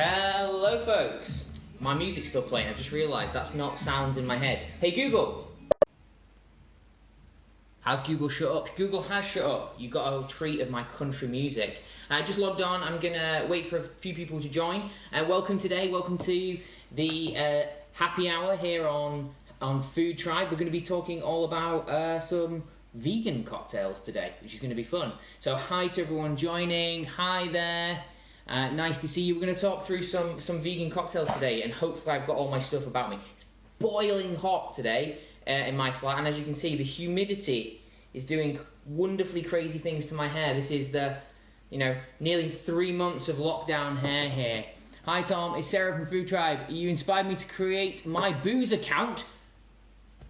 Hello folks, my music's still playing. I just realised that's not sounds in my head. Hey Google! Has Google shut up? Google has shut up. You got a treat of my country music. I just logged on. I'm gonna wait for a few people to join. Welcome to the happy hour here on Food Tryb. We're going to be talking all about some vegan cocktails today, which is going to be fun. So hi to everyone joining. Hi there. Nice to see you. We're going to talk through some vegan cocktails today, and hopefully I've got all my stuff about me. It's boiling hot today in my flat, and as you can see, the humidity is doing wonderfully crazy things to my hair. This is the, nearly 3 months of lockdown hair here. Hi Tom, it's Sarah from Food Tryb. You inspired me to create my booze account.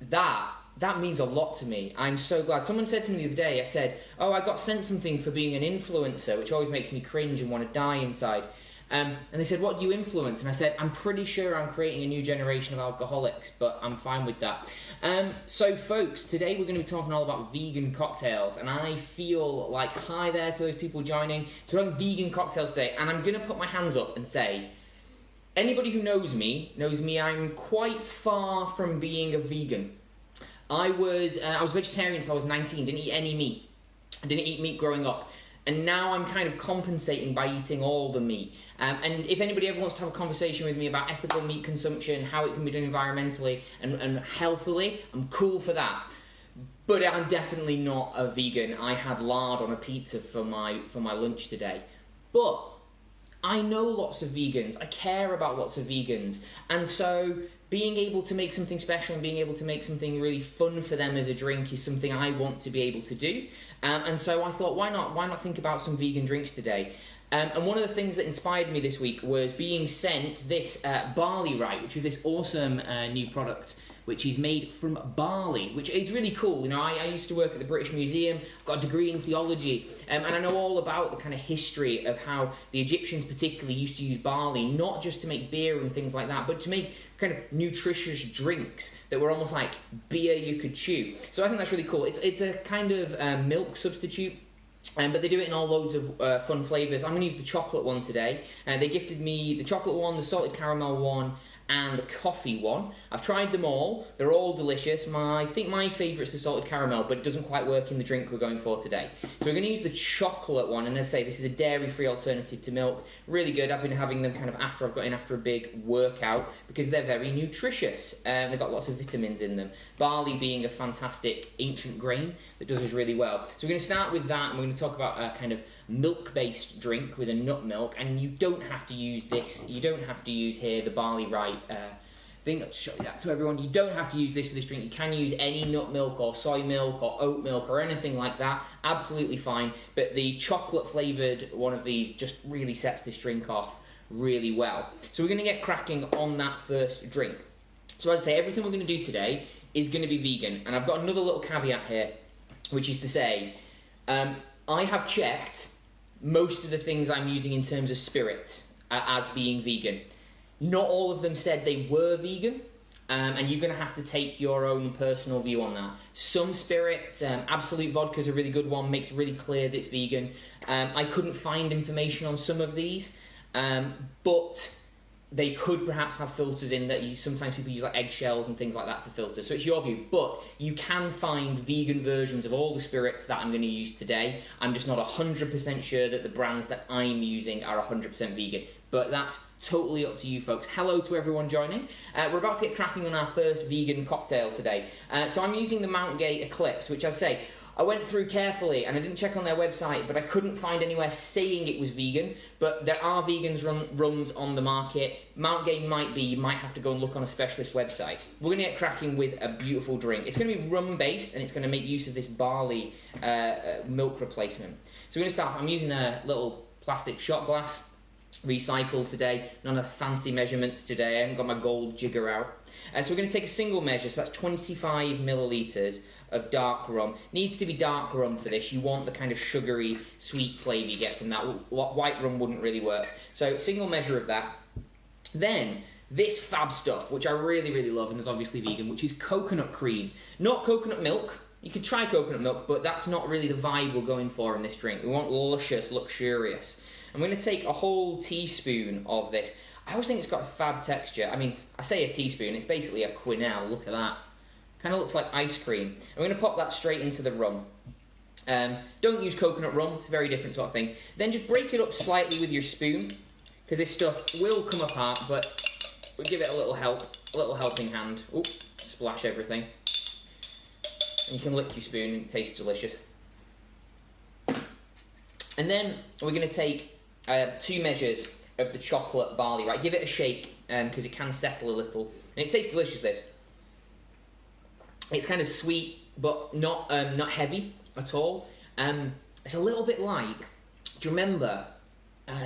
That means a lot to me. I'm so glad. Someone said to me the other day, I said, oh, I got sent something for being an influencer, which always makes me cringe and want to die inside. And they said, what do you influence? And I said, I'm pretty sure I'm creating a new generation of alcoholics, but I'm fine with that. So folks, today we're going to be talking all about vegan cocktails, and I feel like hi there to those people joining. So we're on vegan cocktails today, and I'm going to put my hands up and say, anybody who knows me I'm quite far from being a vegan. I was vegetarian until I was 19, didn't eat any meat. I didn't eat meat growing up. And now I'm kind of compensating by eating all the meat. And if anybody ever wants to have a conversation with me about ethical meat consumption, how it can be done environmentally and healthily, I'm cool for that. But I'm definitely not a vegan. I had lard on a pizza for my lunch today. But I know lots of vegans. I care about lots of vegans. And so being able to make something special and being able to make something really fun for them as a drink is something I want to be able to do. And so I thought, why not think about some vegan drinks today? And one of the things that inspired me this week was being sent this barley right, which is this awesome new product, which is made from barley, which is really cool. I used to work at the British Museum, got a degree in theology, and I know all about the kind of history of how the Egyptians particularly used to use barley, not just to make beer and things like that, but to make kind of nutritious drinks that were almost like beer you could chew. So I think that's really cool. It's a kind of milk substitute. But they do it in all loads of fun flavours. I'm going to use the chocolate one today. They gifted me the chocolate one, the salted caramel one, and the coffee one. I've tried them all. They're all delicious. I think my favourite's the salted caramel, but it doesn't quite work in the drink we're going for today. So we're going to use the chocolate one, and as I say, this is a dairy-free alternative to milk. Really good. I've been having them kind of after I've got in after a big workout because they're very nutritious. They've got lots of vitamins in them. Barley being a fantastic ancient grain that does us really well. So we're going to start with that, and we're going to talk about a kind of milk-based drink with a nut milk, and you don't have to use this. You don't have to use here the barley right thing. I'll show you that to everyone. You don't have to use this for this drink. You can use any nut milk or soy milk or oat milk or anything like that. Absolutely fine. But the chocolate-flavoured one of these just really sets this drink off really well. So we're going to get cracking on that first drink. So as I say, everything we're going to do today is going to be vegan. And I've got another little caveat here, which is to say, I have checked most of the things I'm using in terms of spirit as being vegan. Not all of them said they were vegan, and you're going to have to take your own personal view on that. Some spirits, Absolute Vodka is a really good one, makes it really clear that it's vegan. I couldn't find information on some of these, but they could perhaps have filters in that sometimes people use like eggshells and things like that for filters. So it's your view, but you can find vegan versions of all the spirits that I'm going to use today. I'm just not 100% sure that the brands that I'm using are 100% vegan, but that's totally up to you folks. Hello to everyone joining. We're about to get cracking on our first vegan cocktail today. So I'm using the Mount Gay Eclipse, which I say, I went through carefully and I didn't check on their website, but I couldn't find anywhere saying it was vegan. But there are vegans rums on the market. Mount Gay might be. You might have to go and look on a specialist website. We're going to get cracking with a beautiful drink. It's going to be rum based, and it's going to make use of this barley milk replacement. So we're going to start. I'm using a little plastic shot glass, recycled today. None of fancy measurements today. I haven't got my gold jigger out. So we're going to take a single measure. So that's 25 millilitres of dark rum. Needs to be dark rum for this. You want the kind of sugary, sweet flavour you get from that. White rum wouldn't really work. So single measure of that. Then this fab stuff, which I really, really love and is obviously vegan, which is coconut cream. Not coconut milk, You could try coconut milk, but that's not really the vibe we're going for in this drink. We want luscious, luxurious. I'm going to take a whole teaspoon of this. I always think it's got a fab texture. I mean, I say a teaspoon, it's basically a quenelle. Look at that. Kind of looks like ice cream. I'm going to pop that straight into the rum. Don't use coconut rum, it's a very different sort of thing. Then just break it up slightly with your spoon, because this stuff will come apart, but we'll give it a little helping hand. Oop, splash everything. And you can lick your spoon and it tastes delicious. And then we're going to take 2 measures of the chocolate barley, right? Give it a shake, because it can settle a little. And it tastes delicious, this. It's kind of sweet, but not heavy at all. It's a little bit like, do you remember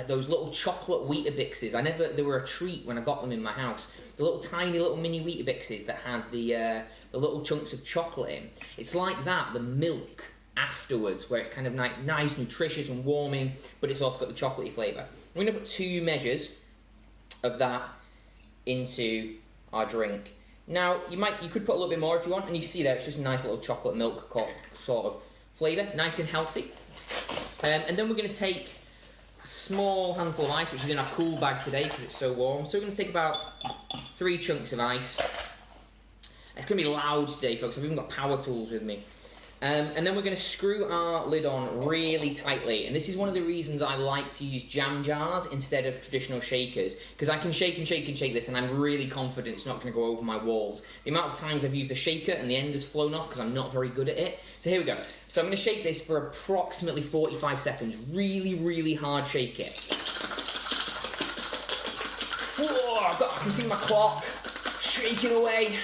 those little chocolate Weetabixes? They were a treat when I got them in my house. The little tiny little mini Weetabixes that had the little chunks of chocolate in. It's like that, the milk afterwards, where it's kind of nice, nutritious and warming, but it's also got the chocolatey flavour. I'm going to put 2 measures of that into our drink. Now, you could put a little bit more if you want, and you see there, it's just a nice little chocolate milk sort of flavour, nice and healthy. And then we're going to take a small handful of ice, which is in our cool bag today because it's so warm. So we're going to take about 3 chunks of ice. It's going to be loud today, folks. I've even got power tools with me. And then we're going to screw our lid on really tightly. And this is one of the reasons I like to use jam jars instead of traditional shakers. Because I can shake and shake and shake this, and I'm really confident it's not going to go over my walls. The amount of times I've used a shaker and the end has flown off because I'm not very good at it. So here we go. So I'm going to shake this for approximately 45 seconds. Really, really hard shake it. Whoa, I can see my clock shaking away.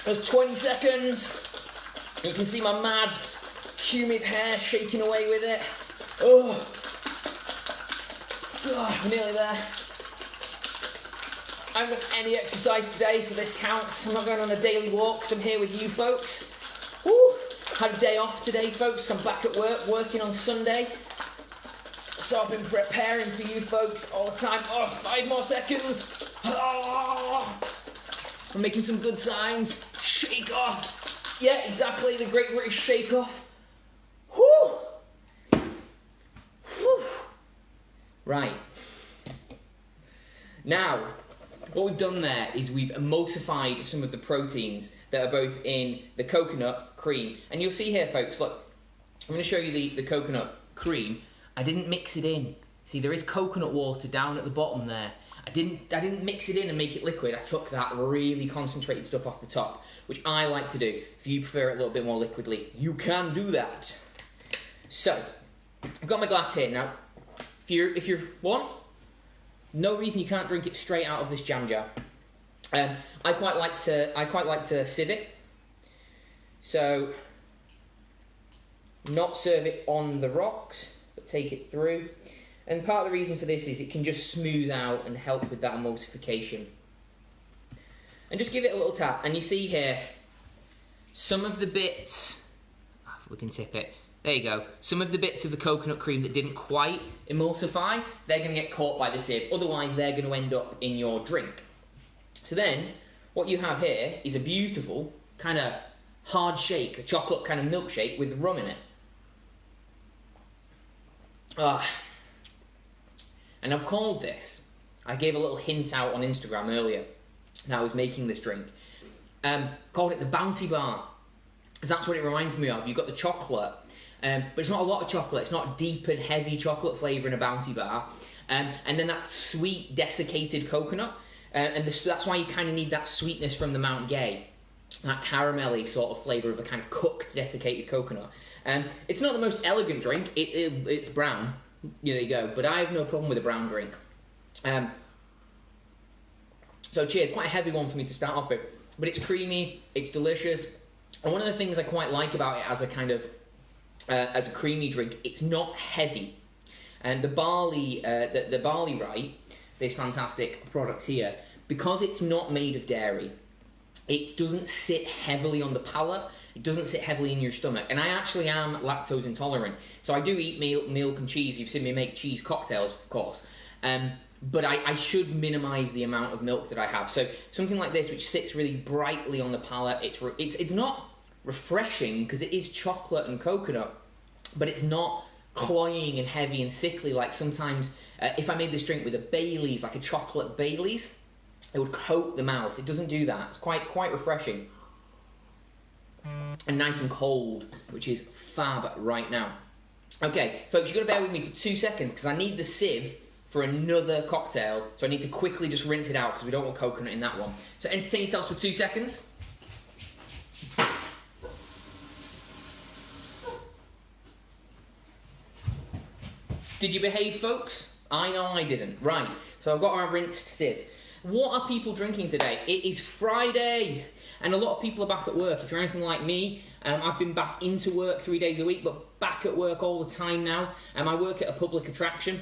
There's 20 seconds. You can see my mad, humid hair shaking away with it. Oh, we're nearly there. I haven't done any exercise today, so this counts. I'm not going on a daily walk, so I'm here with you folks. Woo! Had a day off today, folks. I'm back at work, working on Sunday. So I've been preparing for you folks all the time. Oh, 5 more seconds. Oh, I'm making some good signs. Shake off. Yeah, exactly, the Great British Shake Off. Whew. Whew. Right. Now, what we've done there is we've emulsified some of the proteins that are both in the coconut cream. And you'll see here, folks, look, I'm going to show you the coconut cream. I didn't mix it in. See, there is coconut water down at the bottom there. I didn't mix it in and make it liquid. I took that really concentrated stuff off the top, which I like to do. If you prefer it a little bit more liquidly, you can do that. So, I've got my glass here now. If you want, no reason you can't drink it straight out of this jam jar. I quite like to sieve it. So, not serve it on the rocks, but take it through. And part of the reason for this is it can just smooth out and help with that emulsification. And just give it a little tap. And you see here, some of the bits, we can tip it, there you go. Some of the bits of the coconut cream that didn't quite emulsify, they're going to get caught by the sieve. Otherwise, they're going to end up in your drink. So then, what you have here is a beautiful kind of hard shake, a chocolate kind of milkshake with rum in it. And I've called this, I gave a little hint out on Instagram earlier that I was making this drink, called it the Bounty Bar, because that's what it reminds me of. You've got the chocolate, but it's not a lot of chocolate, it's not deep and heavy chocolate flavour in a Bounty Bar, and then that sweet desiccated coconut, and that's why you kind of need that sweetness from the Mount Gay, that caramelly sort of flavour of a kind of cooked desiccated coconut. It's not the most elegant drink, it's brown. Yeah, there you go. But I have no problem with a brown drink. So cheers. Quite a heavy one for me to start off with. But it's creamy, it's delicious. And one of the things I quite like about it as a kind of, as a creamy drink, it's not heavy. And the barley, the barley rye, this fantastic product here, because it's not made of dairy, it doesn't sit heavily on the palate. It doesn't sit heavily in your stomach. And I actually am lactose intolerant. So I do eat milk and cheese. You've seen me make cheese cocktails, of course. but I should minimise the amount of milk that I have. So something like this, which sits really brightly on the palate, it's not refreshing because it is chocolate and coconut, but it's not cloying and heavy and sickly like sometimes if I made this drink with a Baileys, like a chocolate Baileys, it would coat the mouth. It doesn't do that. It's quite refreshing and nice and cold, which is fab right now. Okay, folks, you've got to bear with me for 2 seconds because I need the sieve for another cocktail, so I need to quickly just rinse it out because we don't want coconut in that one. So entertain yourselves for 2 seconds. Did you behave, folks? I know I didn't. Right, so I've got our rinsed sieve. What are people drinking today? It is Friday, and a lot of people are back at work. If you're anything like me, I've been back into work 3 days a week, but back at work all the time now. I work at a public attraction.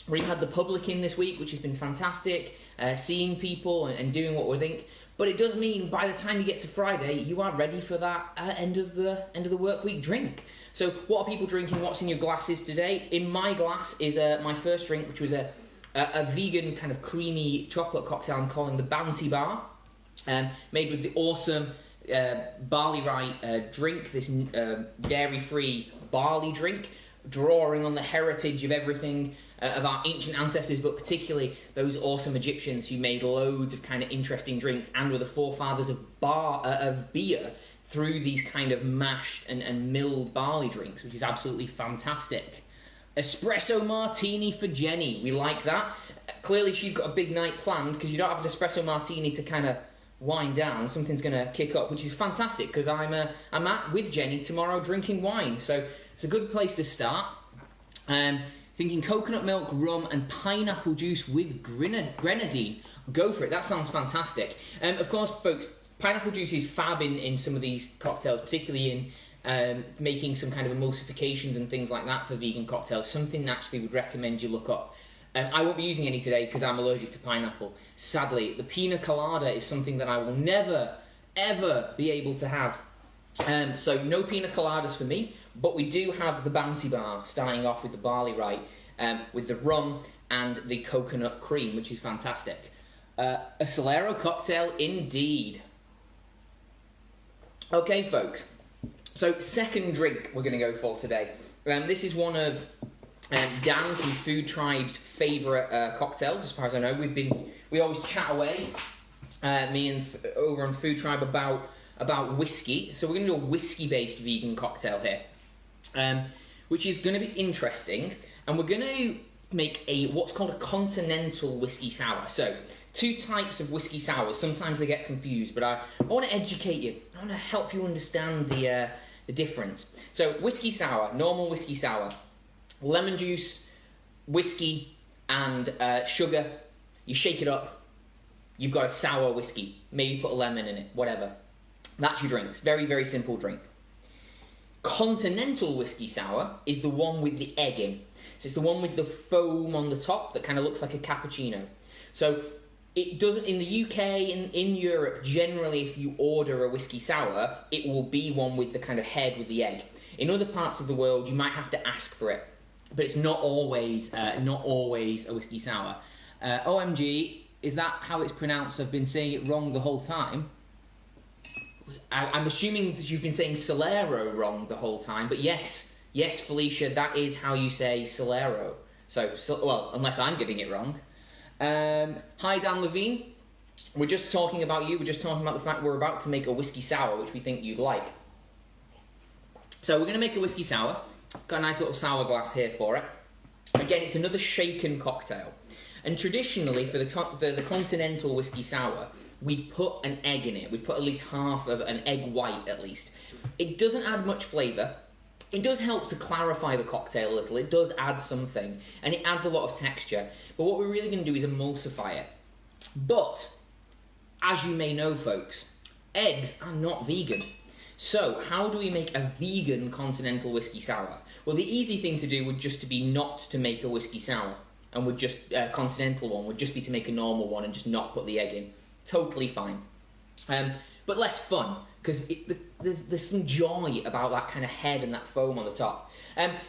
We've had the public in this week, which has been fantastic, seeing people and doing what we think. But it does mean by the time you get to Friday, you are ready for that end of the work week drink. So what are people drinking? What's in your glasses today? In my glass is my first drink, which was a vegan kind of creamy chocolate cocktail I'm calling the Bounty Bar, made with the awesome barley rye drink, this dairy-free barley drink, drawing on the heritage of everything of our ancient ancestors, but particularly those awesome Egyptians who made loads of kind of interesting drinks and were the forefathers of beer through these kind of mashed and milled barley drinks, which is absolutely fantastic. Espresso martini for Jenny. We like that. Clearly she's got a big night planned because you don't have an espresso martini to kind of wind down. Something's going to kick up, which is fantastic because I'm at with Jenny tomorrow drinking wine. So it's a good place to start. Thinking coconut milk, rum and pineapple juice with grenadine. Go for it. That sounds fantastic. Of course, folks, pineapple juice is fab in some of these cocktails, particularly in making some kind of emulsifications and things like that for vegan cocktails. Something naturally would recommend you look up. I won't be using any today because I'm allergic to pineapple. Sadly, the pina colada is something that I will never, ever be able to have. So no pina coladas for me, but we do have the Bounty Bar, starting off with the barley rye, with the rum and the coconut cream, which is fantastic. A Solero cocktail indeed. Okay, folks. So second drink we're going to go for today. This is one of Dan from Food Tryb's favourite cocktails, as far as I know. We always chat away, me and over on Food Tryb about whiskey. So we're going to do a whiskey-based vegan cocktail here, which is going to be interesting. And we're going to make what's called a continental whiskey sour. So 2 types of whiskey sours. Sometimes they get confused, but I want to educate you. I want to help you understand the difference. So whiskey sour, normal whiskey sour, lemon juice, whiskey, and sugar. You shake it up. You've got a sour whiskey. Maybe put a lemon in it. Whatever. That's your drink. It's very, very simple drink. Continental whiskey sour is the one with the egg in. So it's the one with the foam on the top that kind of looks like a cappuccino. So it doesn't, in the UK and in Europe, generally if you order a whiskey sour, it will be one with the kind of head with the egg. In other parts of the world, you might have to ask for it, but it's not always a whiskey sour. OMG, is that how it's pronounced? I've been saying it wrong the whole time. I'm assuming that you've been saying Solero wrong the whole time, but yes, Felicia, that is how you say Solero. So well, unless I'm getting it wrong. Hi, Dan Levine. We're just talking about you. We're just talking about the fact we're about to make a whiskey sour, which we think you'd like. So we're going to make a whiskey sour. Got a nice little sour glass here for it. Again, it's another shaken cocktail. And traditionally, for the continental whiskey sour, we put an egg in it. We put at least half of an egg white, at least. It doesn't add much flavour. It does help to clarify the cocktail a little. It does add something, and it adds a lot of texture. But what we're really going to do is emulsify it. But, as you may know, folks, eggs are not vegan. So, how do we make a vegan continental whiskey sour? Well, the easy thing to do would just to be not to make a whiskey sour, and would just continental one would just be to make a normal one and just not put the egg in. Totally fine. But less fun, because there's some joy about that kind of head and that foam on the top.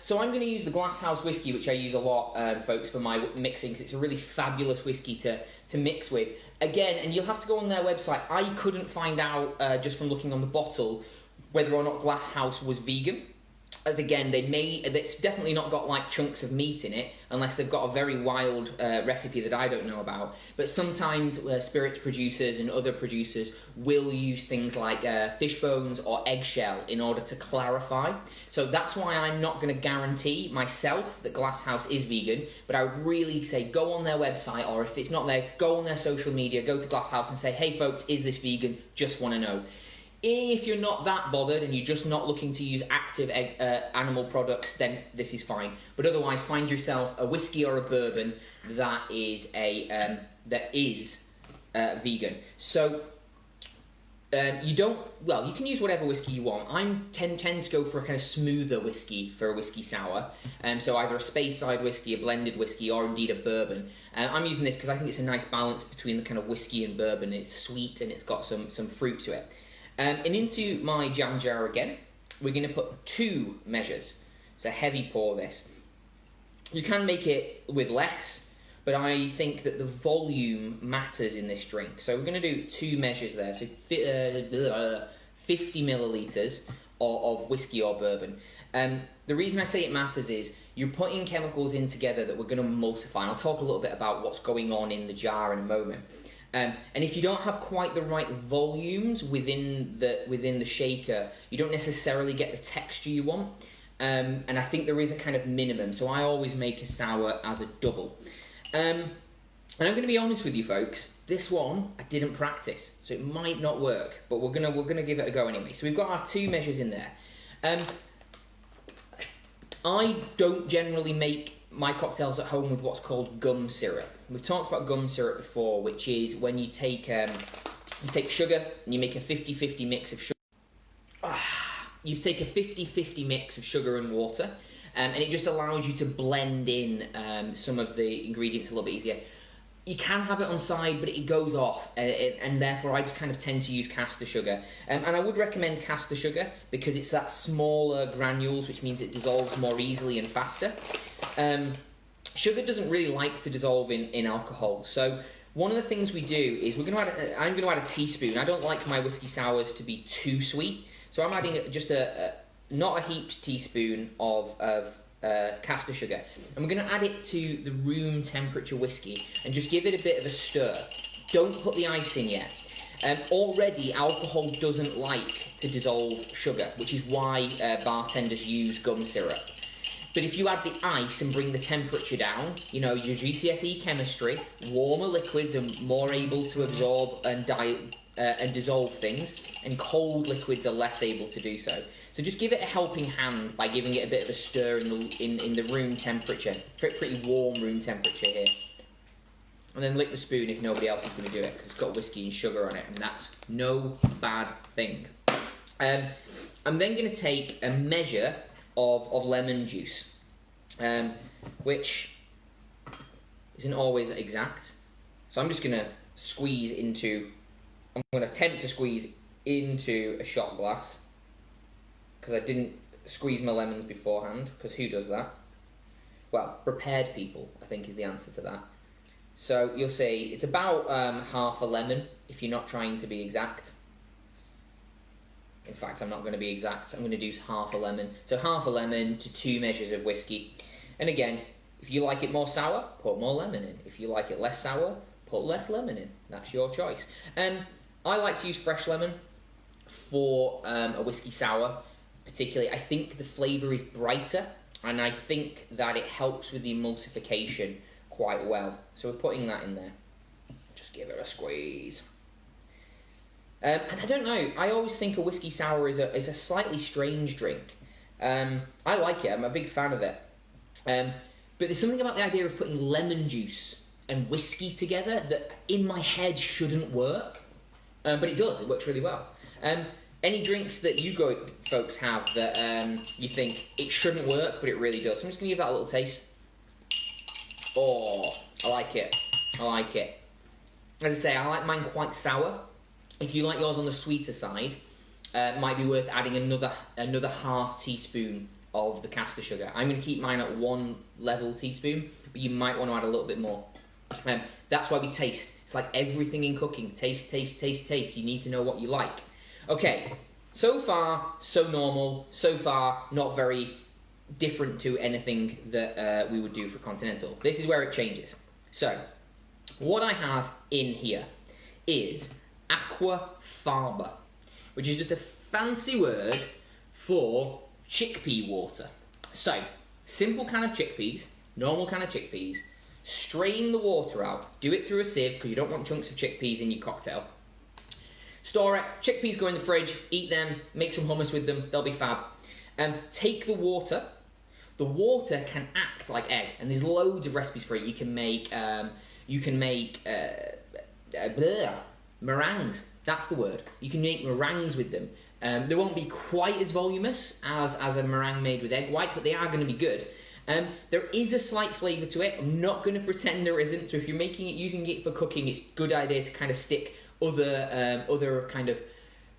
So I'm going to use the Glasshouse whiskey, which I use a lot, folks, for my mixing, because it's a really fabulous whiskey to mix with. Again, and you'll have to go on their website. I couldn't find out, just from looking on the bottle, whether or not Glasshouse was vegan. As again, it's definitely not got like chunks of meat in it, unless they've got a very wild recipe that I don't know about. But sometimes spirits producers and other producers will use things like fish bones or eggshell in order to clarify. So that's why I'm not going to guarantee myself that Glasshouse is vegan, but I would really say go on their website, or if it's not there, go on their social media, go to Glasshouse and say, hey folks, is this vegan? Just want to know. If you're not that bothered and you're just not looking to use active animal products, then this is fine. But otherwise, find yourself a whiskey or a bourbon that is vegan. So you can use whatever whiskey you want. I tend to go for a kind of smoother whiskey for a whiskey sour. So either a Speyside whiskey, a blended whiskey, or indeed a bourbon. I'm using this because I think it's a nice balance between the kind of whiskey and bourbon. It's sweet and it's got some fruit to it. And into my jam jar again, we're going to put 2 measures. So heavy pour this. You can make it with less, but I think that the volume matters in this drink. So we're going to do 2 measures there. So 50 millilitres of whiskey or bourbon. The reason I say it matters is you're putting chemicals in together that we're going to emulsify. And I'll talk a little bit about what's going on in the jar in a moment. And if you don't have quite the right volumes within the shaker, you don't necessarily get the texture you want. And I think there is a kind of minimum. So I always make a sour as a double. And I'm going to be honest with you, folks. This one I didn't practice, so it might not work. But we're gonna give it a go anyway. So we've got our 2 measures in there. I don't generally make my cocktails at home with what's called gum syrup. We've talked about gum syrup before, which is when you take sugar and you make a 50-50 mix of sugar. You take a 50-50 mix of sugar and water, and it just allows you to blend in some of the ingredients a little bit easier. You can have it on side, but it goes off, and therefore I just kind of tend to use caster sugar. And I would recommend caster sugar because it's that smaller granules, which means it dissolves more easily and faster. Sugar doesn't really like to dissolve in alcohol, so one of the things we do is I'm going to add a teaspoon. I don't like my whiskey sours to be too sweet, so I'm adding just not a heaped teaspoon of caster sugar, and we're going to add it to the room temperature whiskey and just give it a bit of a stir. Don't put the ice in yet. Already alcohol doesn't like to dissolve sugar, which is why bartenders use gum syrup. But if you add the ice and bring the temperature down, you know, your GCSE chemistry, warmer liquids are more able to absorb and dissolve things, and cold liquids are less able to do so. So just give it a helping hand by giving it a bit of a stir in the room temperature, pretty warm room temperature here. And then lick the spoon if nobody else is going to do it, because it's got whiskey and sugar on it, and that's no bad thing. I'm then going to take a measure of lemon juice, which isn't always exact. So I'm just going to attempt to squeeze into a shot glass, because I didn't squeeze my lemons beforehand, because who does that? Well, prepared people, I think, is the answer to that. So you'll see it's about half a lemon, if you're not trying to be exact. In fact, I'm not going to be exact. I'm going to do half a lemon. So half a lemon to 2 measures of whiskey. And again, if you like it more sour, put more lemon in. If you like it less sour, put less lemon in. That's your choice. I like to use fresh lemon for a whiskey sour, particularly. I think the flavour is brighter, and I think that it helps with the emulsification quite well. So we're putting that in there. Just give it a squeeze. And I don't know, I always think a whiskey sour is a slightly strange drink. I like it, I'm a big fan of it. But there's something about the idea of putting lemon juice and whiskey together that in my head shouldn't work. But it does, it works really well. Any drinks that you folks have that you think it shouldn't work, but it really does? So I'm just going to give that a little taste. Oh, I like it. As I say, I like mine quite sour. If you like yours on the sweeter side, might be worth adding another half teaspoon of the caster sugar. I'm going to keep mine at 1 level teaspoon, but you might want to add a little bit more. That's why we taste. It's like everything in cooking. Taste, taste, taste, taste. You need to know what you like. Okay, so far, so normal. So far, not very different to anything that we would do for continental. This is where it changes. So, what I have in here is aquafaba, which is just a fancy word for chickpea water. So, simple can of chickpeas, normal can of chickpeas, strain the water out, do it through a sieve because you don't want chunks of chickpeas in your cocktail. Store it, chickpeas go in the fridge, eat them, make some hummus with them, they'll be fab. Take the water can act like egg, and there's loads of recipes for it. You can make meringues, that's the word. You can make meringues with them. They won't be quite as voluminous as a meringue made with egg white, but they are going to be good. There is a slight flavour to it. I'm not going to pretend there isn't. So if you're using it for cooking, it's a good idea to kind of stick other kind of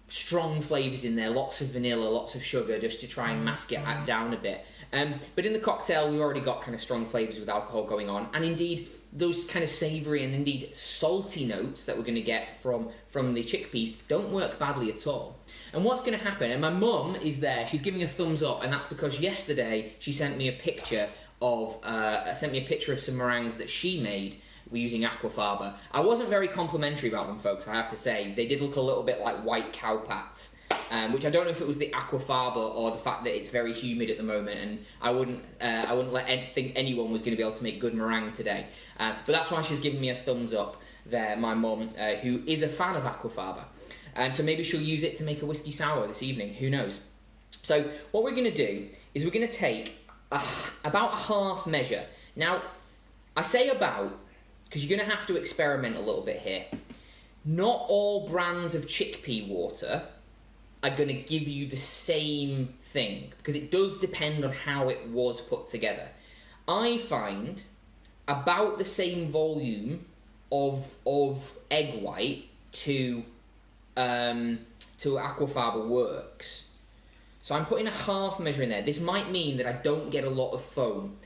strong flavours in there. Lots of vanilla, lots of sugar, just to try and mask it down a bit. But in the cocktail, we've already got kind of strong flavours with alcohol going on, and indeed those kind of savoury and indeed salty notes that we're going to get from the chickpeas don't work badly at all. And what's going to happen, and my mum is there, she's giving a thumbs up, and that's because yesterday she sent me a picture of some meringues that she made using aquafaba. I wasn't very complimentary about them, folks, I have to say. They did look a little bit like white cow pats, which I don't know if it was the aquafaba or the fact that it's very humid at the moment, and I wouldn't think anyone was going to be able to make good meringue today. But that's why she's giving me a thumbs up there, my mum, who is a fan of aquafaba. So maybe she'll use it to make a whiskey sour this evening, who knows. So what we're going to do is we're going to take about a half measure. Now, I say about, because you're going to have to experiment a little bit here. Not all brands of chickpea water are going to give you the same thing, because it does depend on how it was put together. I find about the same volume of egg white to aquafaba works. So I'm putting a half measure in there. This might mean that I don't get a lot of foam.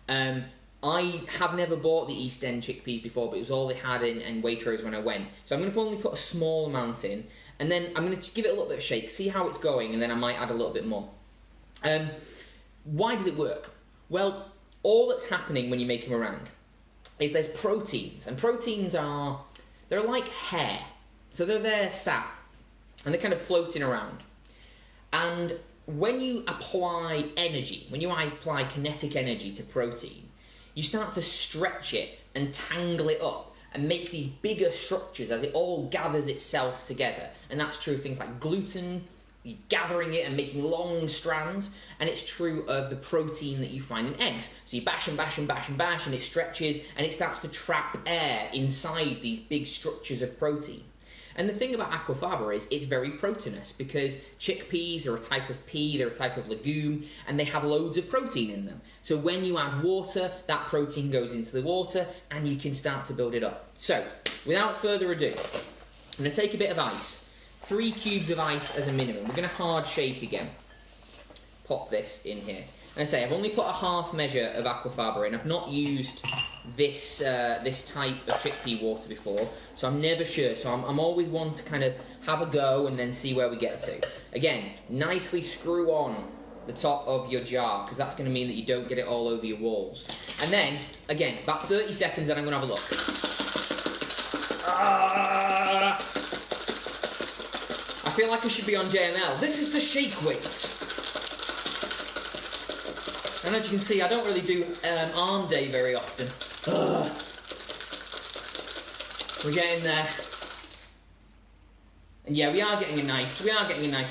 I have never bought the East End chickpeas before, but it was all they had in Waitrose when I went. So I'm going to only put a small amount in, and then I'm going to give it a little bit of a shake, see how it's going, and then I might add a little bit more. Why does it work? Well, all that's happening when you make a meringue is there's proteins, and proteins they're like hair. So they're there sat, and they're kind of floating around. And when you apply energy, when you apply kinetic energy to protein, you start to stretch it and tangle it up and make these bigger structures as it all gathers itself together. And that's true of things like gluten, you're gathering it and making long strands, and it's true of the protein that you find in eggs. So you bash and bash and bash and bash, and it stretches, and it starts to trap air inside these big structures of protein. And the thing about aquafaba is it's very proteinous, because chickpeas are a type of pea, they're a type of legume, and they have loads of protein in them. So when you add water, that protein goes into the water, and you can start to build it up. So, without further ado, I'm going to take a bit of ice, 3 cubes of ice as a minimum. We're going to hard shake again. Pop this in here. And I say, I've only put a half measure of aquafaba in. I've not used this type of chickpea water before, so I'm never sure. So I'm always one to kind of have a go and then see where we get to. Again, nicely screw on the top of your jar, because that's going to mean that you don't get it all over your walls. And then, again, about 30 seconds, and I'm going to have a look. I feel like I should be on JML. This is the shake weight. And as you can see, I don't really do arm day very often. We're getting there. And yeah, we are getting a nice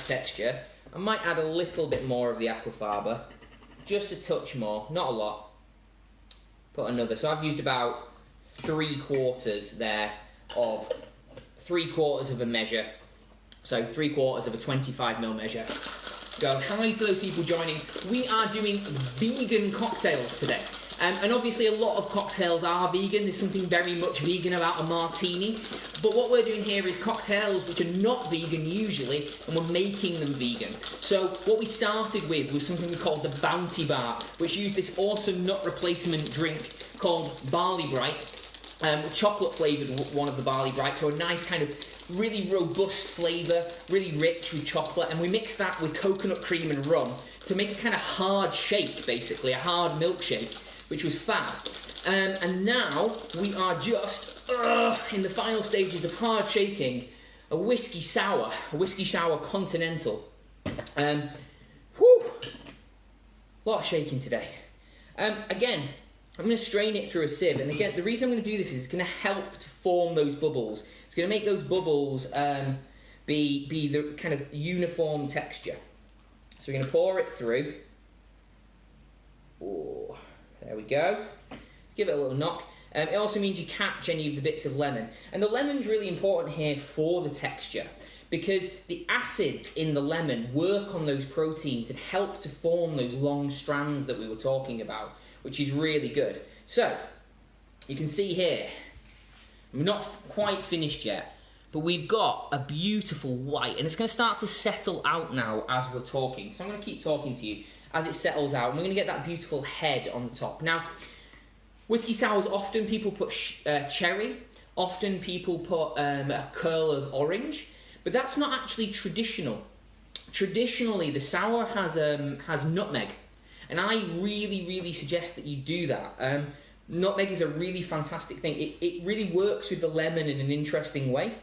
texture. I might add a little bit more of the aquafaba, just a touch more, not a lot. Put another. So I've used about 3/4 there of 3/4 of a measure. So 3/4 of a 25ml measure. Go, hi to those people joining. We are doing vegan cocktails today. And obviously a lot of cocktails are vegan. There's something very much vegan about a martini. But what we're doing here is cocktails which are not vegan usually, and we're making them vegan. So what we started with was something we called the Bounty Bar, which used this awesome nut replacement drink called Barley Bright, chocolate flavoured one of the Barley Bright, so a nice kind of really robust flavour, really rich with chocolate, and we mixed that with coconut cream and rum to make a kind of hard shake, basically, a hard milkshake, which was fab. And now we are just in the final stages of hard shaking a whiskey sour continental. Whew, lot of shaking today. Again, I'm going to strain it through a sieve, and again, the reason I'm going to do this is it's going to help to form those bubbles. It's going to make those bubbles be the kind of uniform texture. So we're going to pour it through. Oh, there we go. Let's give it a little knock. It also means you catch any of the bits of lemon. And the lemon's really important here for the texture, because the acids in the lemon work on those proteins and help to form those long strands that we were talking about, which is really good. So, you can see here, we're not quite finished yet, but we've got a beautiful white, and it's going to start to settle out now as we're talking. So I'm going to keep talking to you as it settles out, and we're going to get that beautiful head on the top. Now, whiskey sours, often people put cherry, often people put a curl of orange, but that's not actually traditional. Traditionally, the sour has nutmeg, and I really, really suggest that you do that. Nutmeg is a really fantastic thing. It really works with the lemon in an interesting way.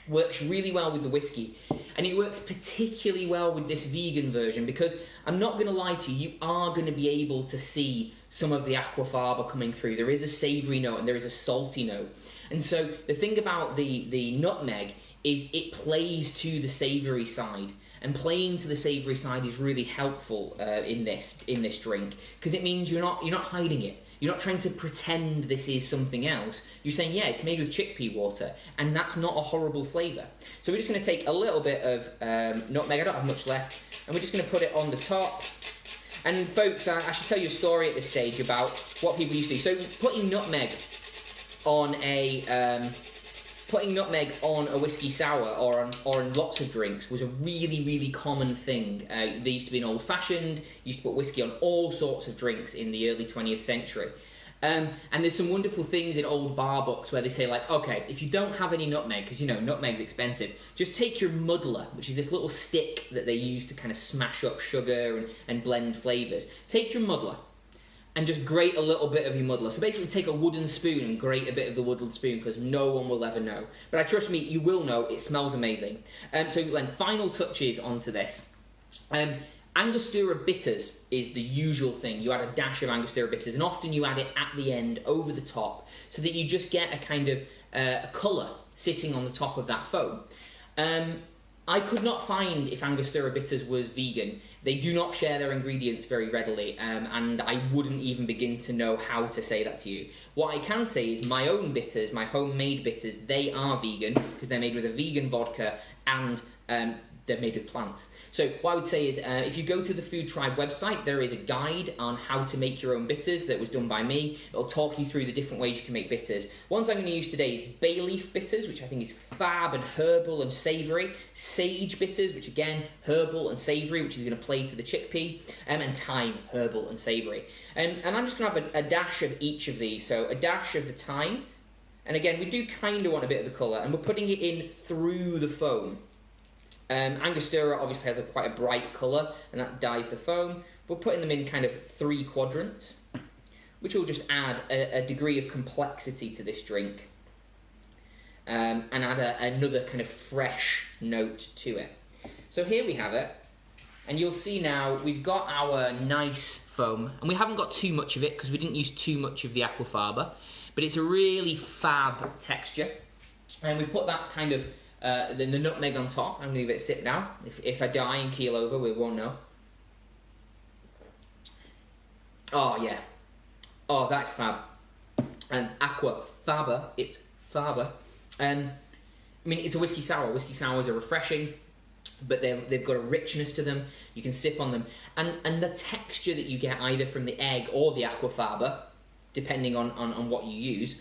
Works really well with the whiskey, and it works particularly well with this vegan version, because I'm not going to lie to you, you are going to be able to see some of the aquafaba coming through. There is a savoury note and there is a salty note, and so the thing about the nutmeg is it plays to the savoury side, and playing to the savoury side is really helpful in this drink, because it means you're not hiding it. You're not trying to pretend this is something else. You're saying, yeah, it's made with chickpea water, and that's not a horrible flavour. So we're just going to take a little bit of nutmeg, I don't have much left, and we're just going to put it on the top. And folks, I should tell you a story at this stage about what people used to do. So putting nutmeg on a whiskey sour or on lots of drinks was a really, really common thing. They used to be an old-fashioned, used to put whiskey on all sorts of drinks in the early 20th century. And there's some wonderful things in old bar books where they say, like, okay, if you don't have any nutmeg, because, you know, nutmeg's expensive, just take your muddler, which is this little stick that they use to kind of smash up sugar and blend flavours. Take your muddler and just grate a little bit of your muddler. So basically take a wooden spoon and grate a bit of the wooden spoon, because no one will ever know. But I trust me, you will know, it smells amazing. So then final touches onto this. Angostura bitters is the usual thing. You add a dash of Angostura bitters, and often you add it at the end over the top, so that you just get a kind of a colour sitting on the top of that foam. I could not find if Angostura bitters was vegan. They do not share their ingredients very readily, and I wouldn't even begin to know how to say that to you. What I can say is my own bitters, my homemade bitters, they are vegan, because they're made with a vegan vodka, and they're made with plants. So what I would say is, if you go to the Food Tryb website, there is a guide on how to make your own bitters that was done by me. It'll talk you through the different ways you can make bitters. Ones I'm going to use today is bay leaf bitters, which I think is fab and herbal and savoury. Sage bitters, which again, herbal and savoury, which is going to play to the chickpea. And thyme, herbal and savoury. And I'm just going to have a dash of each of these. So a dash of the thyme. And again, we do kind of want a bit of the colour, and we're putting it in through the foam. Angostura obviously has quite a bright colour, and that dyes the foam. We're putting them in kind of 3 quadrants, which will just add a degree of complexity to this drink, and add another kind of fresh note to it. So here we have it, and you'll see now we've got our nice foam, and we haven't got too much of it because we didn't use too much of the aquafaba, but it's a really fab texture, and we put that kind of then the nutmeg on top. I'm going to leave it sit now. If I die and keel over, we won't know. Oh, yeah. Oh, that's fab. And aqua faba, it's faba. I mean, it's a whiskey sour. Whiskey sours are refreshing, but they've got a richness to them. You can sip on them. And the texture that you get either from the egg or the aquafaba, depending on what you use,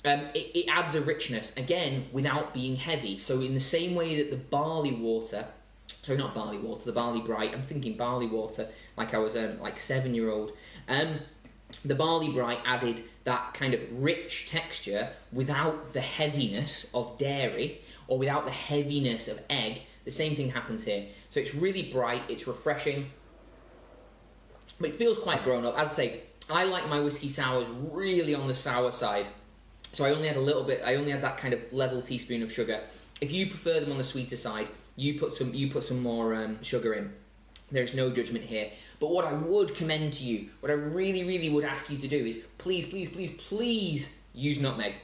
it adds a richness, again, without being heavy. So in the same way that the barley water, sorry, not barley water, the barley bright, I'm thinking barley water like I was like 7-year-old. The barley bright added that kind of rich texture without the heaviness of dairy or without the heaviness of egg. The same thing happens here. So it's really bright, it's refreshing, but it feels quite grown up. As I say, I like my whiskey sours really on the sour side. So I only had a little bit, I only had that kind of level teaspoon of sugar. If you prefer them on the sweeter side, you put some more sugar in. There's no judgment here. But what I would commend to you, what I really, really would ask you to do is please, please, please, please use nutmeg.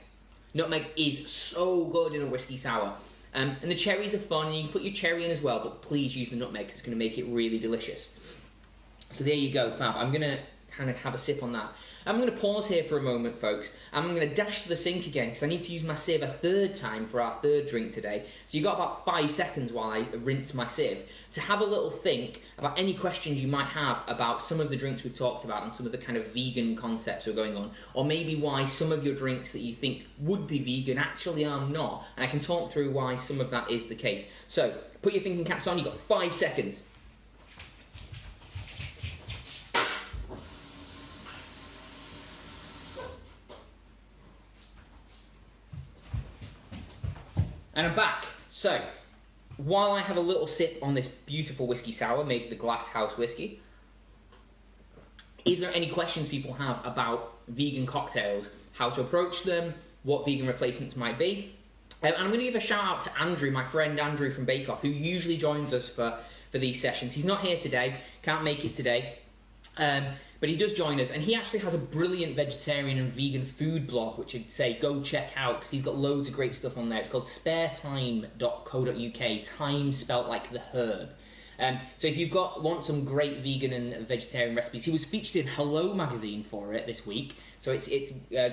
Nutmeg is so good in a whiskey sour. And the cherries are fun, and you can put your cherry in as well, but please use the nutmeg because it's going to make it really delicious. So there you go, fab. I'm going to kind of have a sip on that. I'm going to pause here for a moment, folks. I'm going to dash to the sink again because I need to use my sieve a third time for our third drink today. So you've got about 5 seconds while I rinse my sieve to have a little think about any questions you might have about some of the drinks we've talked about and some of the kind of vegan concepts that are going on, or maybe why some of your drinks that you think would be vegan actually are not, and I can talk through why some of that is the case. So put your thinking caps on, you've got 5 seconds. And I'm back. So, while I have a little sip on this beautiful whiskey sour made with the Glass House whiskey, is there any questions people have about vegan cocktails, how to approach them, what vegan replacements might be? And I'm going to give a shout out to Andrew, my friend Andrew from Bake Off, who usually joins us for these sessions. He's not here today, can't make it today. But he does join us, and he actually has a brilliant vegetarian and vegan food blog, which I'd say go check out, because he's got loads of great stuff on there. It's called sparetime.co.uk, time spelt like the herb. So if you've want some great vegan and vegetarian recipes, he was featured in Hello magazine for it this week, so it's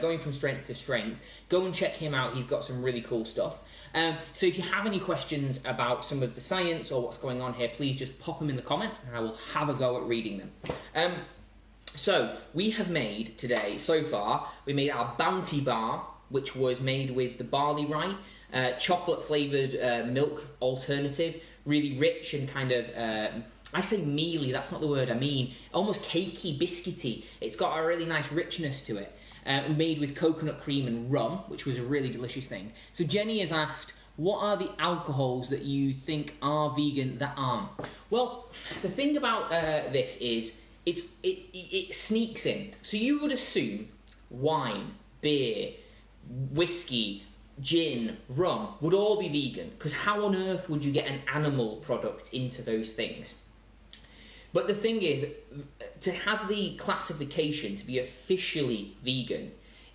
going from strength to strength. Go and check him out, he's got some really cool stuff. So if you have any questions about some of the science or what's going on here, please just pop them in the comments and I will have a go at reading them. So we have made today, so far, we made our Bounty Bar, which was made with the barley rye, chocolate flavoured milk alternative, really rich and kind of, I say mealy, that's not the word I mean, almost cakey, biscuity. It's got a really nice richness to it. Made with coconut cream and rum, which was a really delicious thing. So Jenny has asked, what are the alcohols that you think are vegan that aren't? Well, the thing about this is, it sneaks in. So you would assume wine, beer, whiskey, gin, rum would all be vegan, because how on earth would you get an animal product into those things? But the thing is, to have the classification to be officially vegan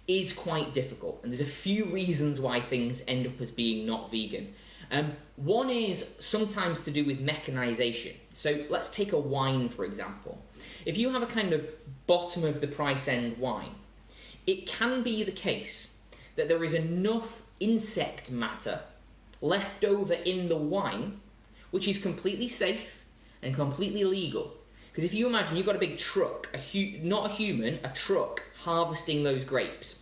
is quite difficult, and there's a few reasons why things end up as being not vegan. One is sometimes to do with mechanization. So let's take a wine, for example. If you have a kind of bottom of the price end wine, it can be the case that there is enough insect matter left over in the wine, which is completely safe and completely legal. Because if you imagine you've got a big truck, not a human, a truck harvesting those grapes.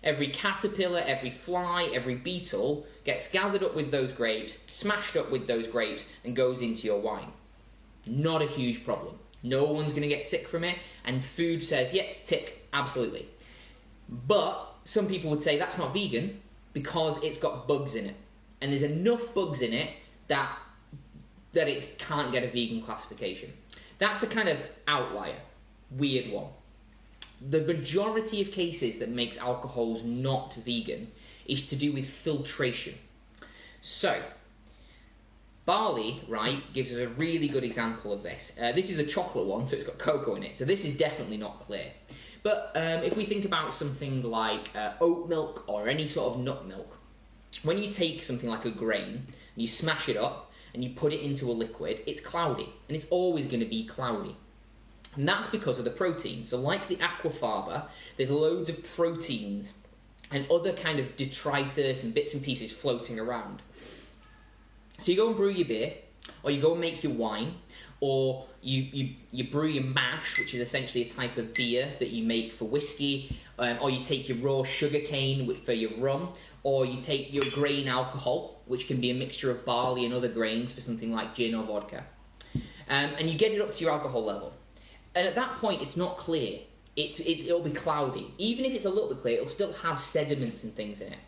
Every caterpillar, every fly, every beetle gets gathered up with those grapes, smashed up with those grapes, and goes into your wine. Not a huge problem. No one's going to get sick from it, and food says, yeah, tick, absolutely. But some people would say that's not vegan because it's got bugs in it. And there's enough bugs in it that it can't get a vegan classification. That's a kind of outlier, weird one. The majority of cases that makes alcohols not vegan is to do with filtration. So, barley, right, gives us a really good example of this. This is a chocolate one, so it's got cocoa in it, so this is definitely not clear. But if we think about something like oat milk or any sort of nut milk, when you take something like a grain and you smash it up and you put it into a liquid, it's cloudy, and it's always going to be cloudy. And that's because of the protein. So like the aquafaba, there's loads of proteins and other kind of detritus and bits and pieces floating around. So you go and brew your beer, or you go and make your wine, or you brew your mash, which is essentially a type of beer that you make for whiskey, or you take your raw sugar cane for your rum, or you take your grain alcohol, which can be a mixture of barley and other grains for something like gin or vodka, and you get it up to your alcohol level. And at that point, it's not clear. It'll be cloudy. Even if it's a little bit clear, it'll still have sediments and things in it.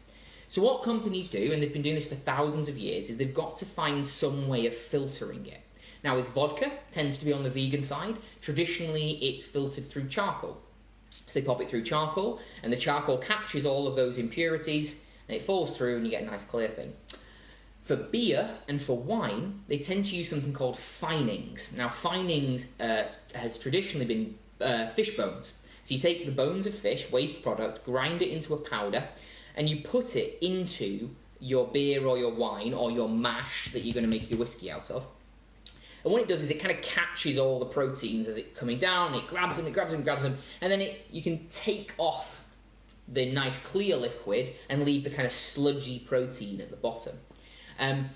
So what companies do, and they've been doing this for thousands of years, is they've got to find some way of filtering it. Now with vodka, tends to be on the vegan side. Traditionally, it's filtered through charcoal. So they pop it through charcoal, and the charcoal captures all of those impurities, and it falls through, and you get a nice clear thing. For beer and for wine, they tend to use something called finings. Now finings has traditionally been fish bones. So you take the bones of fish, waste product, grind it into a powder, and you put it into your beer or your wine or your mash that you're going to make your whiskey out of. And what it does is it kind of catches all the proteins as it's coming down, it grabs them, and then you can take off the nice clear liquid and leave the kind of sludgy protein at the bottom.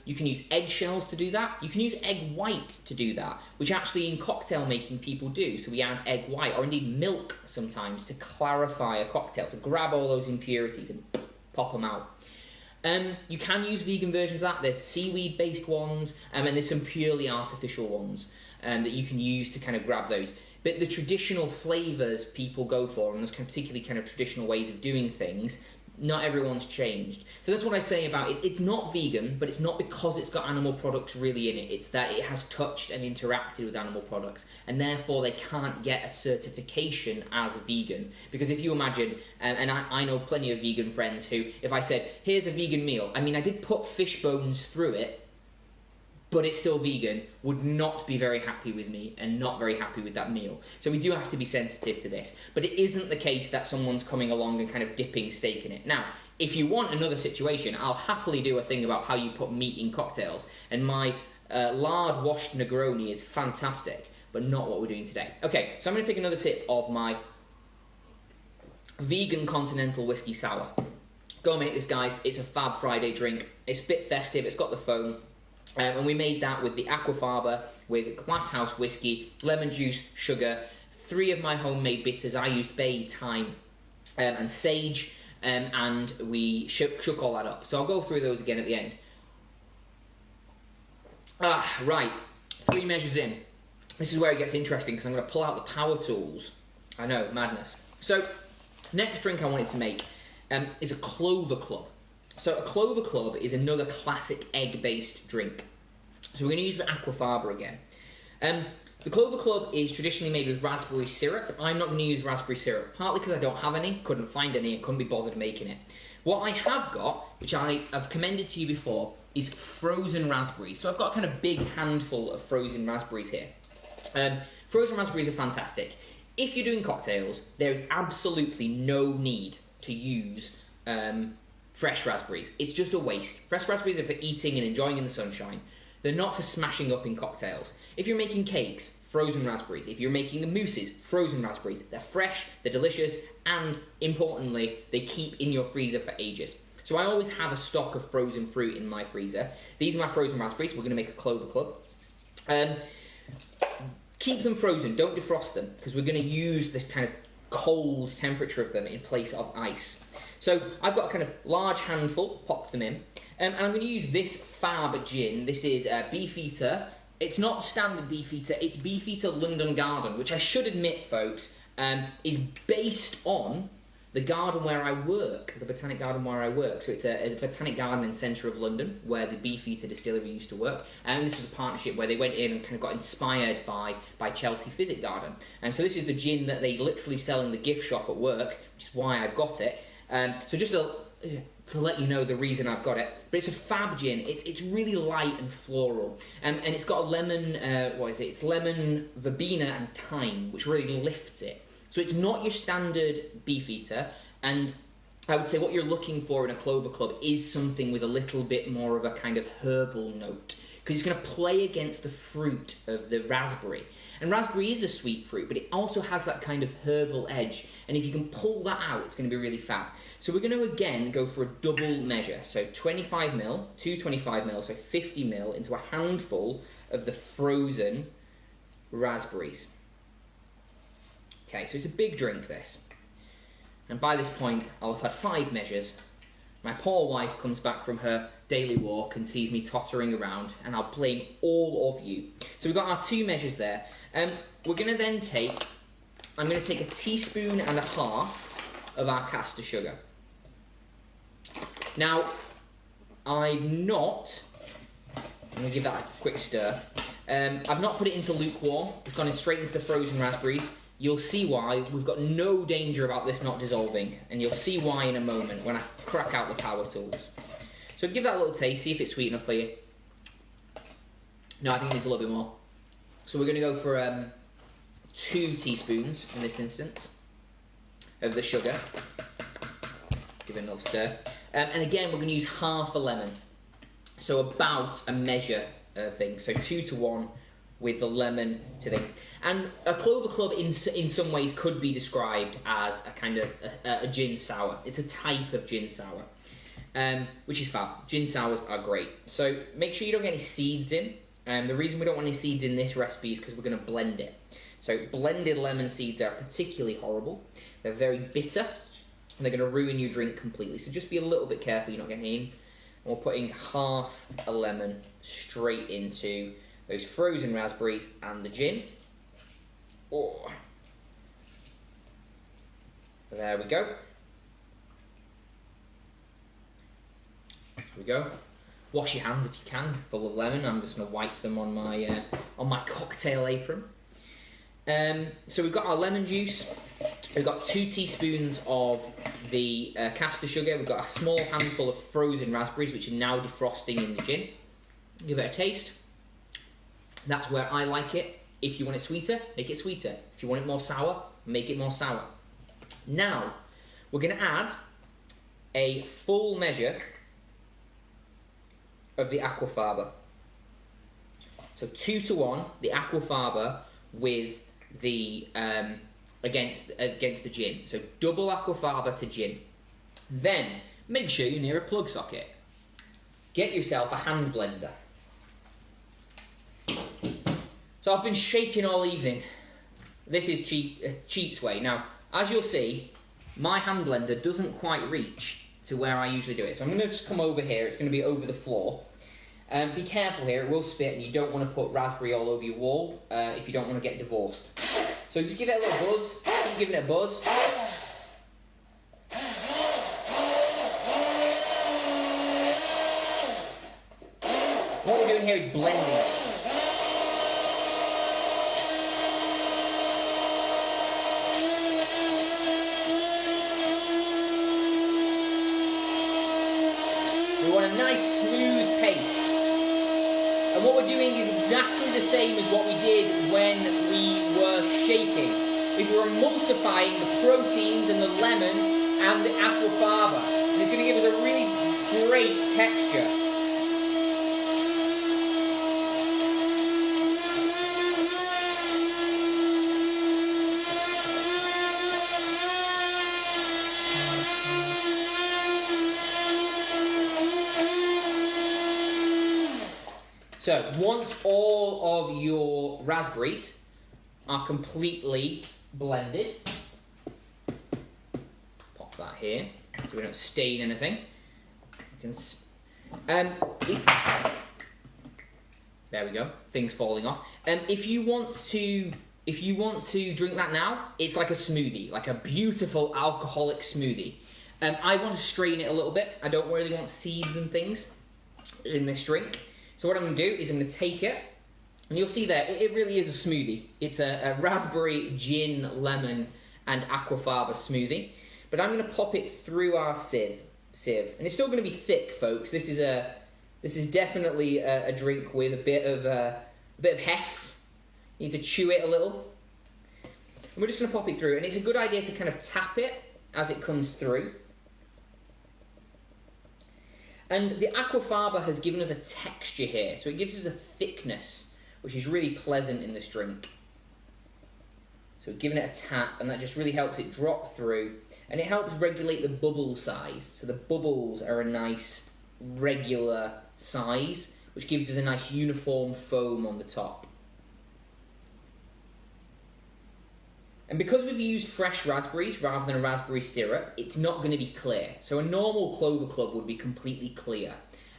You can use eggshells to do that. You can use egg white to do that, which actually in cocktail making people do. So we add egg white, or indeed milk sometimes, to clarify a cocktail, to grab all those impurities and pop them out. You can use vegan versions of that. There's seaweed-based ones, and there's some purely artificial ones that you can use to kind of grab those. But the traditional flavours people go for, and those kind of particularly kind of traditional ways of doing things, not everyone's changed. So that's what I say about it. It's not vegan, but it's not because it's got animal products really in it. It's that it has touched and interacted with animal products, and therefore they can't get a certification as a vegan. Because if you imagine, and I know plenty of vegan friends who, if I said, here's a vegan meal, I mean, I did put fish bones through it, but it's still vegan, would not be very happy with me and not very happy with that meal. So we do have to be sensitive to this. But it isn't the case that someone's coming along and kind of dipping steak in it. Now, if you want another situation, I'll happily do a thing about how you put meat in cocktails. And my lard washed Negroni is fantastic, but not what we're doing today. Okay, so I'm going to take another sip of my vegan continental whiskey sour. Go make this, guys. It's a Fab Friday drink. It's a bit festive. It's got the foam. And we made that with the aquafaba, with glasshouse whiskey, lemon juice, sugar, 3 of my homemade bitters. I used bay, thyme, and sage, and we shook all that up. So I'll go through those again at the end. Right, 3 measures in. This is where it gets interesting, because I'm going to pull out the power tools. I know, madness. So, next drink I wanted to make is a Clover Club. So a Clover Club is another classic egg-based drink. So we're going to use the aquafaba again. The Clover Club is traditionally made with raspberry syrup. I'm not going to use raspberry syrup, partly because I don't have any, couldn't find any, and couldn't be bothered making it. What I have got, which I have commended to you before, is frozen raspberries. So I've got a kind of big handful of frozen raspberries here. Frozen raspberries are fantastic. If you're doing cocktails, there is absolutely no need to use fresh raspberries. It's just a waste. Fresh raspberries are for eating and enjoying in the sunshine. They're not for smashing up in cocktails. If you're making cakes, frozen raspberries. If you're making mousses, frozen raspberries. They're fresh, they're delicious, and importantly, they keep in your freezer for ages. So I always have a stock of frozen fruit in my freezer. These are my frozen raspberries. We're going to make a Clover Club. Keep them frozen, don't defrost them, because we're going to use this kind of cold temperature of them in place of ice. So I've got a kind of large handful, pop them in, and I'm going to use this Fab gin. This is Beefeater. It's not standard Beefeater, it's Beefeater London Garden, which I should admit, folks, is based on the garden where I work, the botanic garden where I work. So it's a botanic garden in the centre of London where the Beefeater distillery used to work. And this was a partnership where they went in and kind of got inspired by Chelsea Physic Garden. And so this is the gin that they literally sell in the gift shop at work, which is why I've got it. So just to let you know the reason I've got it. But it's a Fab gin. It's really light and floral. And it's got a lemon, It's lemon, verbena and thyme, which really lifts it. So it's not your standard Beefeater, and I would say what you're looking for in a Clover Club is something with a little bit more of a kind of herbal note, because it's going to play against the fruit of the raspberry. And raspberry is a sweet fruit, but it also has that kind of herbal edge, and if you can pull that out, it's going to be really fab. So we're going to again go for a double measure, so 25ml, 2 25ml, so 50ml into a handful of the frozen raspberries. Okay, so it's a big drink, this. And by this point, I'll have had 5 measures. My poor wife comes back from her daily walk and sees me tottering around, and I'll blame all of you. So we've got our 2 measures there. We're going to then I'm going to take 1.5 teaspoons of our caster sugar. Now, I'm going to give that a quick stir. I've not put it into lukewarm. It's gone straight into the frozen raspberries. You'll see why. We've got no danger about this not dissolving, and you'll see why in a moment when I crack out the power tools. So give that a little taste, see if it's sweet enough for you. No, I think it needs a little bit more. So we're going to go for 2 teaspoons in this instance of the sugar. Give it another stir. And again, we're going to use half a lemon. So about a measure of things. So 2 to 1 with the lemon to thing. And a clover club in some ways could be described as a kind of a gin sour. It's a type of gin sour, which is fab. Gin sours are great. So make sure you don't get any seeds in. The reason we don't want any seeds in this recipe is because we're going to blend it. So blended lemon seeds are particularly horrible. They're very bitter, and they're going to ruin your drink completely. So just be a little bit careful you're not getting in. And we're putting half a lemon straight into those frozen raspberries and the gin. Oh. There we go. There we go. Wash your hands if you can, full of lemon. I'm just going to wipe them on my cocktail apron. So we've got our lemon juice. We've got 2 teaspoons of the caster sugar. We've got a small handful of frozen raspberries, which are now defrosting in the gin. Give it a taste. That's where I like it. If you want it sweeter, make it sweeter. If you want it more sour, make it more sour. Now, we're going to add a full measure of the aquafaba. So 2 to 1, the aquafaba with the against the gin. So double aquafaba to gin. Then make sure you're near a plug socket. Get yourself a hand blender. So I've been shaking all evening. This is cheat's way. Now, as you'll see, my hand blender doesn't quite reach to where I usually do it. So I'm going to just come over here. It's going to be over the floor. Be careful here, it will spit, and you don't want to put raspberry all over your wall if you don't want to get divorced. So just give it a little buzz, keep giving it a buzz. What we're doing here is blending. We want a nice smooth paste. And what we're doing is exactly the same as what we did when we were shaking. Is we're emulsifying the proteins and the lemon and the aquafaba. And it's going to give us a really great texture. So, once all of your raspberries are completely blended, pop that here so we don't stain anything. You can, there we go, things falling off. If you want to drink that now, it's like a smoothie, like a beautiful alcoholic smoothie. I want to strain it a little bit. I don't really want seeds and things in this drink. So what I'm going to do is I'm going to take it, and you'll see there, it really is a smoothie. It's a raspberry, gin, lemon, and aquafaba smoothie. But I'm going to pop it through our sieve. And it's still going to be thick, folks. This is definitely a drink with a bit of heft. You need to chew it a little. And we're just going to pop it through. And it's a good idea to kind of tap it as it comes through. And the aquafaba has given us a texture here, so it gives us a thickness, which is really pleasant in this drink. So giving it a tap, and that just really helps it drop through, and it helps regulate the bubble size. So the bubbles are a nice, regular size, which gives us a nice uniform foam on the top. And because we've used fresh raspberries rather than a raspberry syrup, it's not going to be clear. So a normal clover club would be completely clear.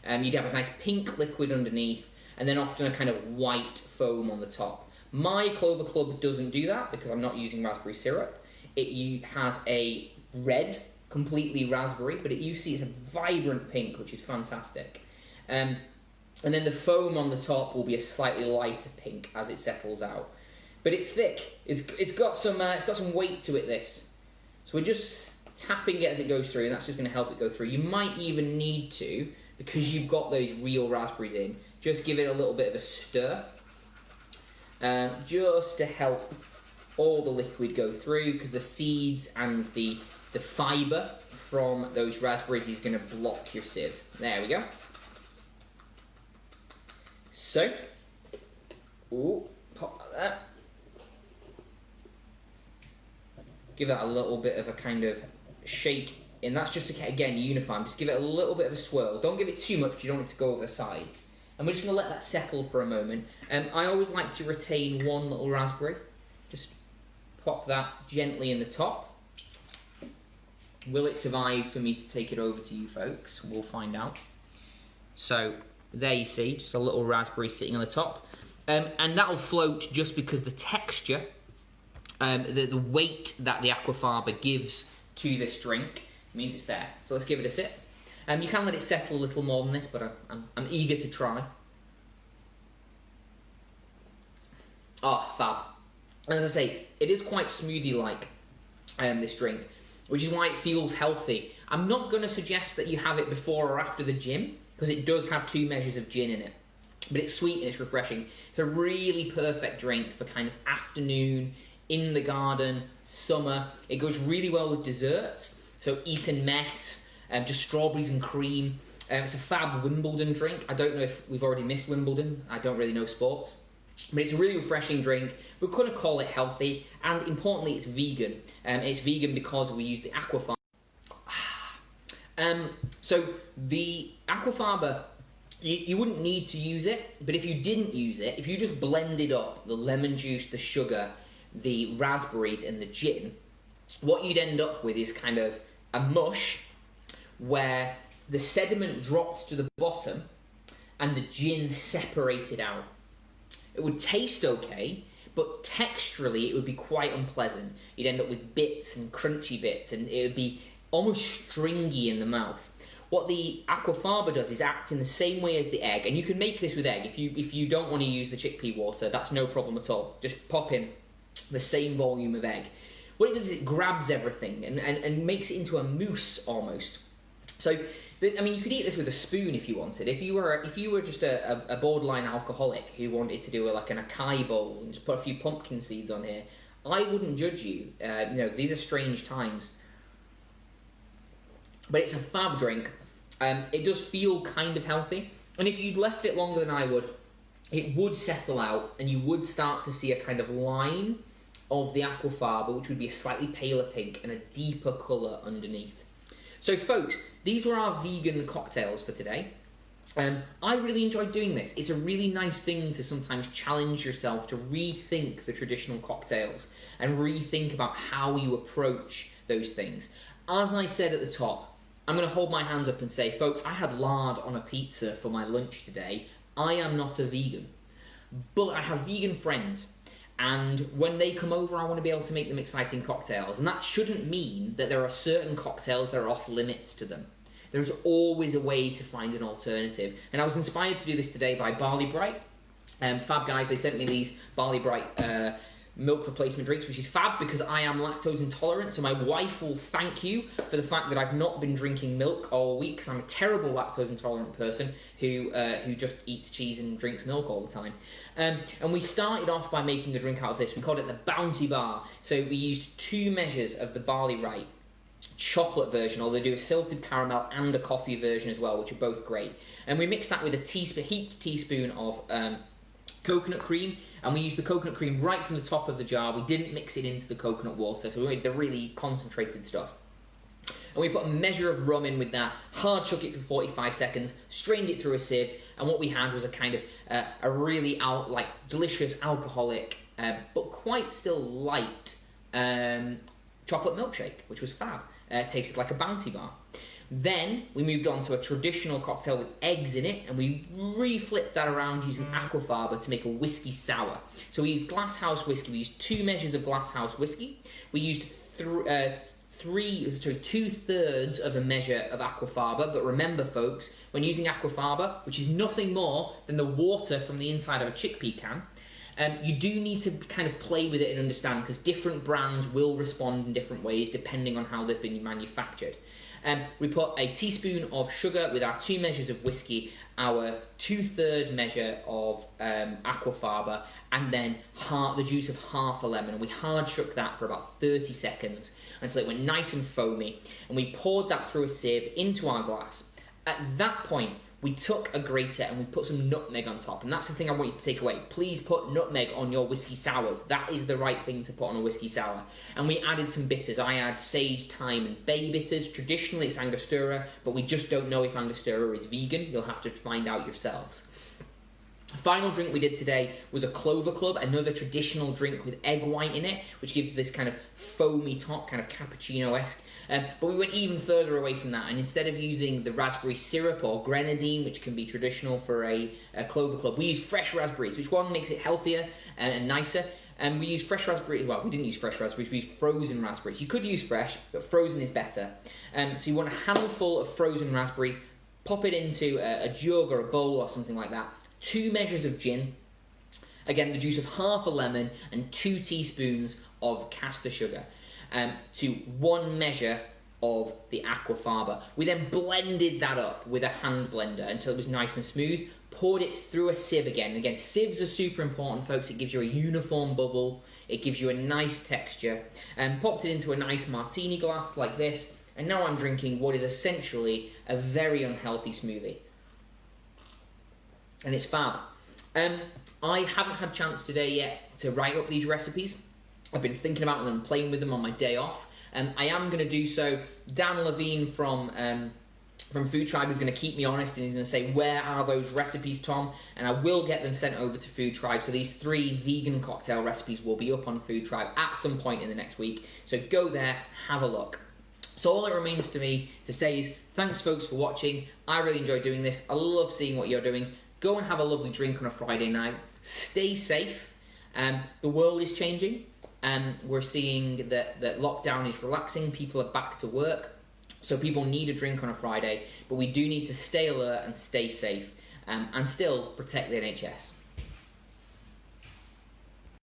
You'd have a nice pink liquid underneath, and then often a kind of white foam on the top. My clover club doesn't do that because I'm not using raspberry syrup. It has a red, completely raspberry, but you see it's a vibrant pink, which is fantastic. And then the foam on the top will be a slightly lighter pink as it settles out. But it's thick. It's got some weight to it, this. So we're just tapping it as it goes through, and that's just going to help it go through. You might even need to, because you've got those real raspberries in, just give it a little bit of a stir. Just to help all the liquid go through, because the seeds and the fibre from those raspberries is going to block your sieve. There we go. So, pop like that. Give that a little bit of a kind of shake, and that's just to, again, unify. Just give it a little bit of a swirl. Don't give it too much because you don't want it to go over the sides. And we're just going to let that settle for a moment. I always like to retain one little raspberry. Just pop that gently in the top. Will it survive for me to take it over to you folks? We'll find out. So, there you see, just a little raspberry sitting on the top. And that'll float just because the texture, the weight that the aquafaba gives to this drink means it's there. So let's give it a sip. You can let it settle a little more than this, but I'm eager to try. Oh, fab. And as I say, it is quite smoothie-like, this drink, which is why it feels healthy. I'm not going to suggest that you have it before or after the gym, because it does have 2 measures of gin in it. But it's sweet and it's refreshing. It's a really perfect drink for kind of afternoon, in the garden, summer. It goes really well with desserts. So Eton mess, just strawberries and cream. It's a fab Wimbledon drink. I don't know if we've already missed Wimbledon. I don't really know sports. But it's a really refreshing drink. We're going to call it healthy. And importantly, it's vegan. It's vegan because we use the aquafaba. So the aquafaba, you wouldn't need to use it. But if you didn't use it, if you just blended up the lemon juice, the sugar, the raspberries and the gin, what you'd end up with is kind of a mush where the sediment dropped to the bottom and the gin separated out. It would taste okay, but texturally it would be quite unpleasant. You'd end up with bits and crunchy bits, and it would be almost stringy in the mouth. What the aquafaba does is act in the same way as the egg, and you can make this with egg. If you don't want to use the chickpea water, that's no problem at all. Just pop in the same volume of egg. What it does is it grabs everything and makes it into a mousse almost. So, I mean, you could eat this with a spoon if you wanted. If you were just a borderline alcoholic who wanted to do like an acai bowl and just put a few pumpkin seeds on here, I wouldn't judge you. These are strange times. But it's a fab drink. It does feel kind of healthy. And if you'd left it longer than I would, it would settle out and you would start to see a kind of line of the aquafaba, which would be a slightly paler pink and a deeper colour underneath. So folks, these were our vegan cocktails for today. I really enjoyed doing this. It's a really nice thing to sometimes challenge yourself to rethink the traditional cocktails and rethink about how you approach those things. As I said at the top, I'm going to hold my hands up and say, folks, I had lard on a pizza for my lunch today. I am not a vegan, but I have vegan friends. And when they come over, I want to be able to make them exciting cocktails. And that shouldn't mean that there are certain cocktails that are off limits to them. There's always a way to find an alternative. And I was inspired to do this today by Barley Bright. Fab guys, they sent me these Barley Bright milk replacement drinks, which is fab because I am lactose intolerant. So my wife will thank you for the fact that I've not been drinking milk all week because I'm a terrible lactose intolerant person who just eats cheese and drinks milk all the time. And we started off by making a drink out of this. We called it the Bounty Bar. So we used 2 measures of the Barley Bright chocolate version, or they do a salted caramel and a coffee version as well, which are both great. And we mixed that with a heaped teaspoon of coconut cream, and we used the coconut cream right from the top of the jar. We didn't mix it into the coconut water, so we made the really concentrated stuff. And we put a measure of rum in with that, hard shook it for 45 seconds, strained it through a sieve, and what we had was a kind of a really delicious alcoholic, but quite still light chocolate milkshake, which was fab. Tasted like a Bounty bar. Then we moved on to a traditional cocktail with eggs in it, and we reflipped that around using aquafaba to make a whiskey sour. So we used glasshouse whiskey. We used 2 measures of glasshouse whiskey. We used 2/3 of a measure of aquafaba. But remember, folks, when using aquafaba, which is nothing more than the water from the inside of a chickpea can, you do need to kind of play with it and understand, because different brands will respond in different ways depending on how they've been manufactured. We put a teaspoon of sugar with our 2 measures of whiskey, our 2/3 measure of aquafaba, and then the juice of half a lemon. And we hard shook that for about 30 seconds until it went nice and foamy. And we poured that through a sieve into our glass. At that point, we took a grater and we put some nutmeg on top. And that's the thing I want you to take away. Please put nutmeg on your whiskey sours. That is the right thing to put on a whiskey sour. And we added some bitters. I add sage, thyme, and bay bitters. Traditionally, it's Angostura, but we just don't know if Angostura is vegan. You'll have to find out yourselves. The final drink we did today was a Clover Club, another traditional drink with egg white in it, which gives this kind of foamy top, kind of cappuccino-esque. But we went even further away from that, and instead of using the raspberry syrup or grenadine, which can be traditional for a Clover Club, we used fresh raspberries, which one makes it healthier and nicer. And we used fresh raspberries. Well, we didn't use fresh raspberries, we used frozen raspberries. You could use fresh, but frozen is better. So you want a handful of frozen raspberries, pop it into a jug or a bowl or something like that. 2 measures of gin, again the juice of half a lemon, and 2 teaspoons of caster sugar, to 1 measure of the aquafaba. We then blended that up with a hand blender until it was nice and smooth, poured it through a sieve again. Again, sieves are super important, folks. It gives you a uniform bubble, it gives you a nice texture, and popped it into a nice martini glass like this, and now I'm drinking what is essentially a very unhealthy smoothie. And it's fab. I haven't had a chance today yet to write up these recipes. I've been thinking about them and playing with them on my day off. I am going to do so. Dan Levine from Food Tryb is going to keep me honest, and he's going to say, where are those recipes, Tom? And I will get them sent over to Food Tryb. So these 3 vegan cocktail recipes will be up on Food Tryb at some point in the next week. So go there, have a look. So all it remains to me to say is, thanks folks for watching. I really enjoy doing this. I love seeing what you're doing. Go and have a lovely drink on a Friday night. Stay safe. The world is changing. We're seeing that lockdown is relaxing. People are back to work. So people need a drink on a Friday. But we do need to stay alert and stay safe. And still protect the NHS.